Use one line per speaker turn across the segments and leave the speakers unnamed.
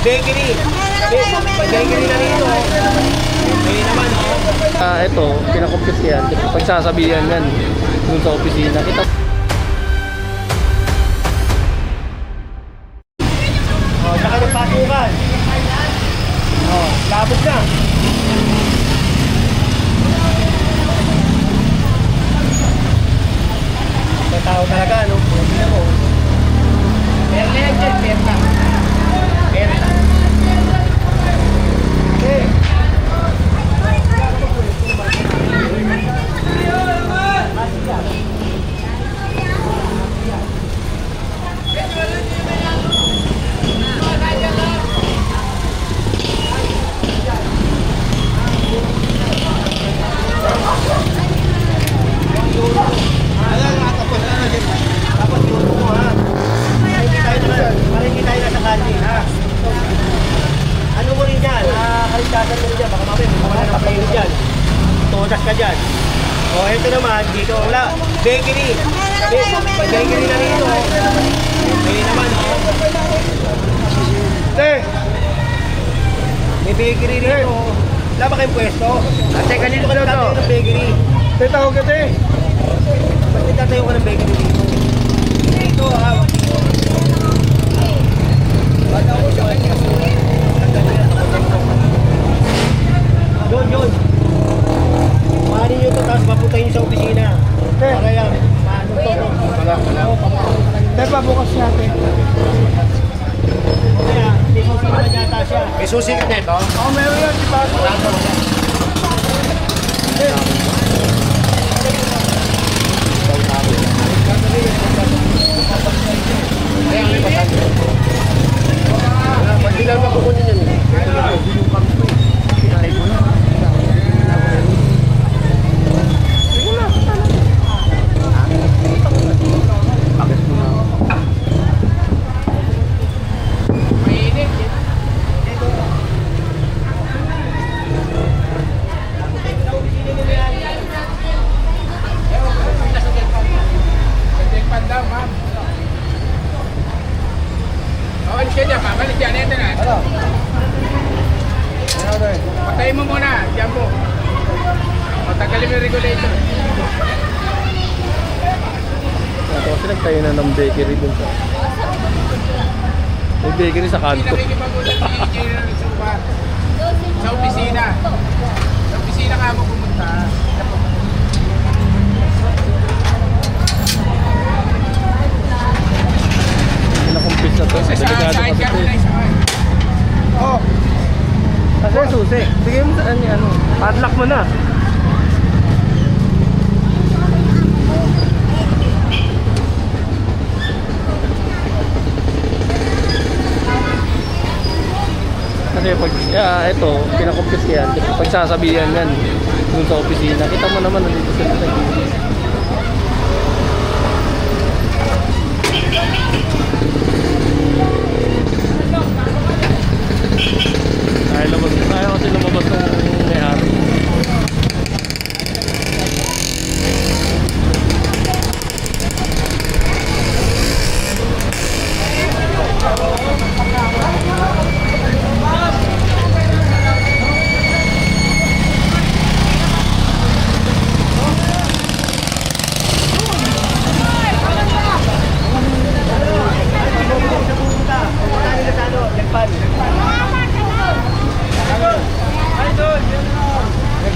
Bakery. Bakery na rito. May naman, oh.
Ito, pinakumpis yan. Pagsasabihan yan dun sa opisina. Kita.
Oh, saka ng pasukan. Oh, labog na. May tao talaga, no? Hindi mo. Perla yan dyan, perla. Perla. Okay. Ano mo rin dyan? Kaligtasan mo rin dyan. Baka mamaya wala ng papayo dyan. Todas ka dyan. O, ito naman, dito wala. Bakery. Bakery na rito. May naman, oh. May bakery rito. Wala ba kayong pwesto? Ate, kanino ka daw tayo ng bakery? Tawag ka, te. Ba't nagtatayo ka ng bakery dito? Dito, ha? Yun. Mahalin nyo ito, tapos papuntahin nyo sa opisina. Para yan, paano ito?
Dahil pabukas natin.
Kaya, may susi naman yata siya.
May susi ka nito?
Oo, meron yan, di ba?
Kaya ang lipasan. Pwede lang makukunin yan. Patayin mo muna, diyan mo. Matagalin mo yung regulator.
Ito kasi nagtayo na ng bakery dun sa... May bakery sa kanto.
Pinakikipag-usap si Engineer Supa sa opisina. Sa opisina ka mo pumunta.
Pinakumpis na to. Delikado
Sa
kasi
ka
ito.
na isa.
Oh! Kasi susi. Sige mo saan yung ano. Padlock mo na. Kasi pag, ito, pinakumpis yan. Pagsasabihan yan dun sa opisina. Kita mo naman nandito sila sa gilid. Ayaw kasi lumabas ng may-ari.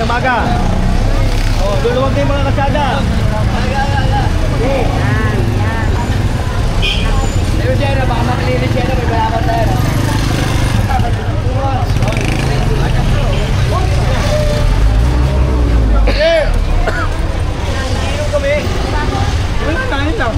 Umaga. Oh, luluwag na yung mga kasada.
Pero dyan na, baka makalinis yan na, may bayakan tayo na.
Inom kami.
Wala tayo lang.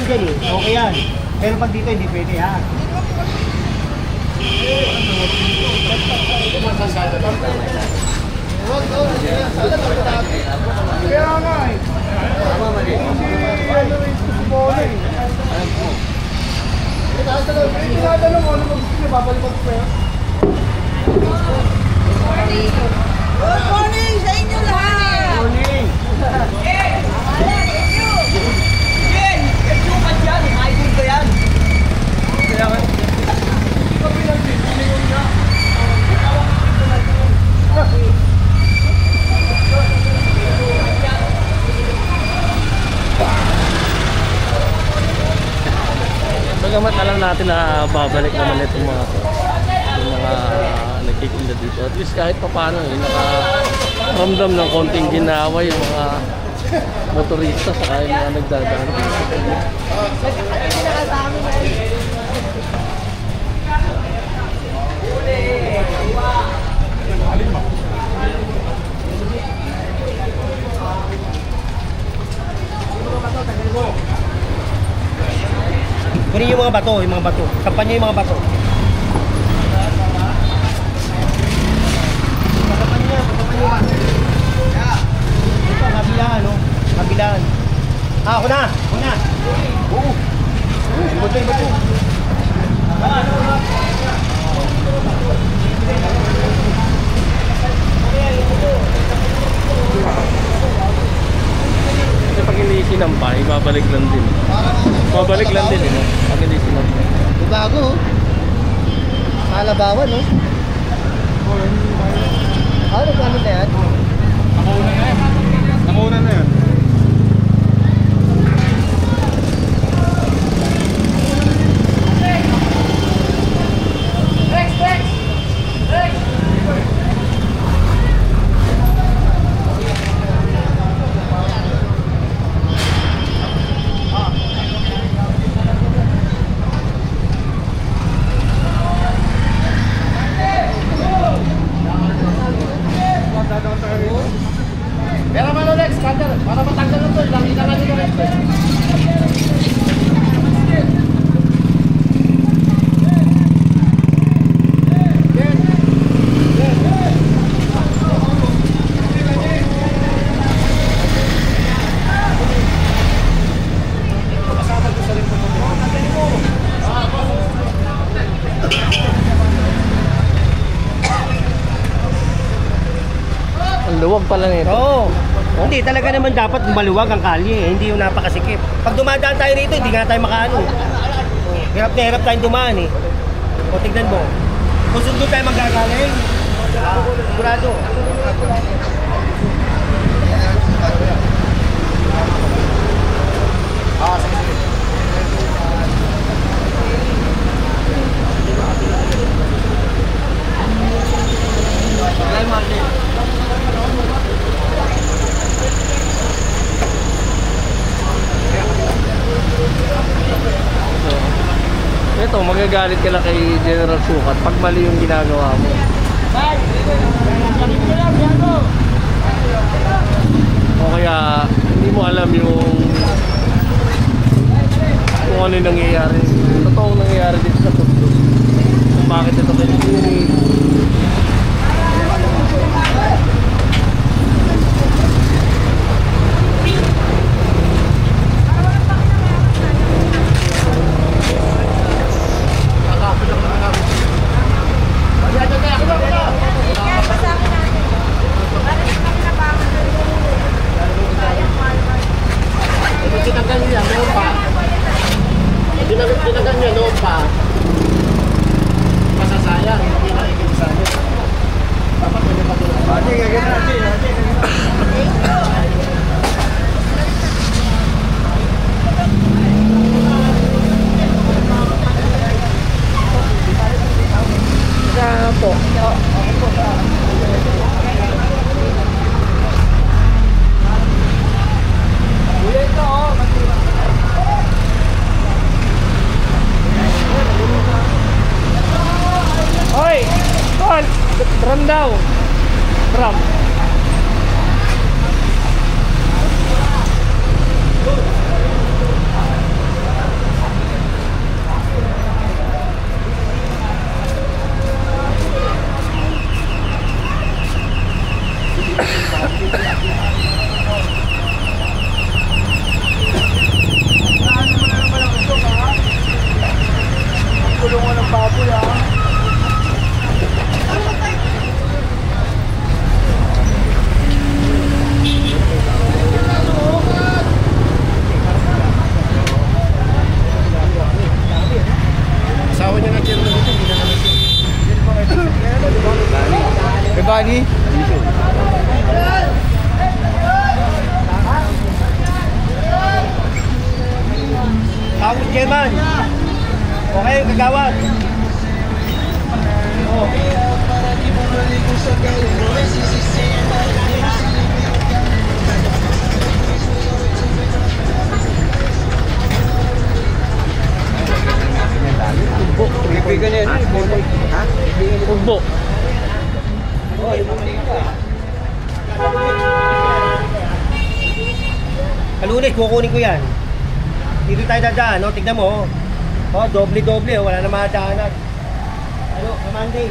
dyan eh. Okay yan. Pero pag dito, hindi pwede ha.
Kaya nga eh.
Tama, mali.
Tinatanong mo, ano mo gusto niya, babalikan ko kaya?
Good morning sa inyo lahat!
Morning.
Bagamat alam natin na babalik naman itong mga nagtitinda dito. At least kahit pa paano nakaramdam ng konting ginawa yung mga motorista sa yung mga nagdadaan dito.
Kunin yung mga bato. Sampan niyo yung mga bato. Sampan niyo. Ito, kabilaan, no? Kabilaan. Ako na. Oo. Bato.
Kasi pag hindi sinampay, babalik lang din. Babalik lang din, no? Pag hindi sinampay.
Bago, oh. Kalabawan, no? Ano na yan?
Nakauna na yan. Pero ano Lex, Carter, para matanggal na to, ilang nyo na Lex.
Ang luwag pala nito.
Oo. Hindi, talaga naman dapat maluwag ang kalye. Hindi yung napakasikip. Pag dumadaan tayo rito, hindi nga tayo makaano. Hirap na hirap tayong dumaan eh. O tignan mo. Kung sundo tayo magagaling, sigurado.
Ito, magagalit ka lang kay General Sukat pag mali yung ginagawa mo. O kaya, hindi mo alam yung kung ano yung nangyayari. Totoong nangyayari dito sa Tondo. Kung bakit ito pinipili.
Tinagan niya noon pa. Masasayang. Hindi na ikinisabi. Dapat pwede pa doon. Ate, gagawin natin.
Po. Hoy! Tol! Drum daw! Drum!
Asawa niya na chairman dito, hindi na naman siya. Kay Bani?
Tawag German. Okay, kagawad.
Kaibigan niya yan. Ha?
Ugbo.
Kalunes, kukunin ko yan. Dito tayo dadaan, no? Tignan mo. Oh, doble-doble, oh. Wala na madaanan. Ano, Amandi?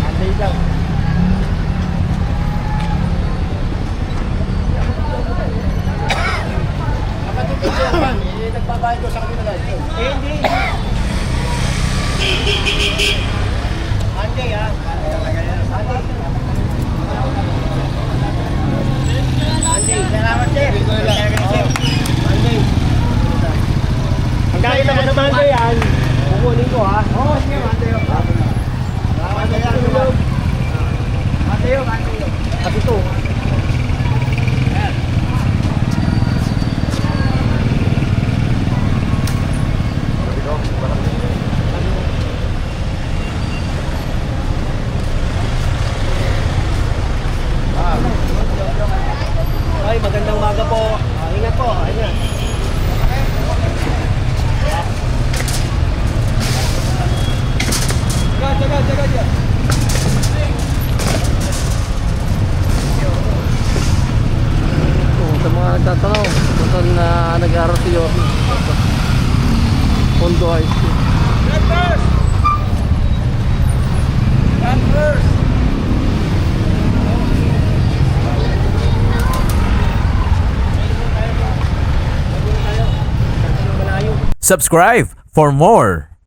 Anday lang.
Kapatid ko chairman, nagbabayad ko sa kanila dito.
Hindi. Anday, ha? Anday. Anday, salamat, sir. Anday. Ang kakita ko naman ko yan, kukunin ko, ha? Oo, sige, Anday. Anday. Kasi ito. Ay, magandang umaga po. Ingat po, ingat.
Jaga.
Sa mga nagtatanong kung saan nag-aaral si Yorme. Pondo High School.
Subscribe for more.